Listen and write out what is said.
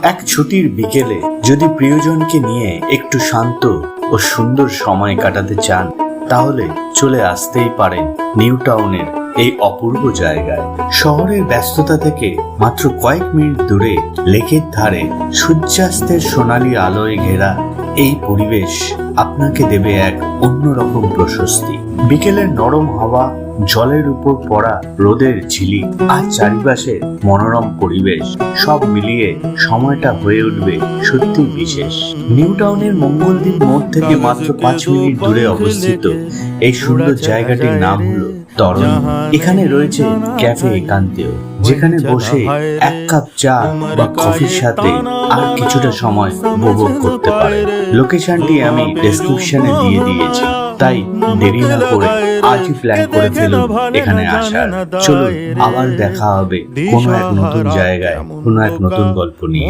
এক ছুটির বিকেলে যদি প্রিয়জনকে নিয়ে একটু শান্ত ও সুন্দর সময় কাটাতে চান, তাহলে চলে আসতেই পারেন নিউ টাউনের এই অপূর্ব জায়গায়। শহরের ব্যস্ততা থেকে মাত্র কয়েক মিনিট দূরে লেকের ধারে সূর্যাস্তের সোনালী আলোয় ঘেরা এই পরিবেশ আপনাকে দেবে এক অন্যরকম প্রশস্তি। বিকেলের নরম হাওয়া, জলের উপর পড়া রোদের ঝিলিক আর চারিপাশে মনোরম পরিবেশ, সব মিলিয়ে সময়টা হয়ে উঠবে সত্যি বিশেষ। নিউ টাউনের মঙ্গলদ্বীপ মোড় থেকে মাত্র 5 মিনিট দূরে অবস্থিত এই সুন্দর জায়গাটির নাম হলো তরুণ। এখানে রয়েছে ক্যাফে একান্তেও, যেখানে বসে এক কাপ চা বা কফির সাথে আর কিছুটা সময় উপভোগ করতে পারে। লোকেশনটি আমি ডেসক্রিপশনে দিয়ে দিয়েছি, তাই দেরি না করে আজই প্ল্যান করে ফেলুন এখানে আসার। চলুন আবার দেখা হবে কোনো এক নতুন জায়গায়, কোনো এক নতুন গল্প নিয়ে।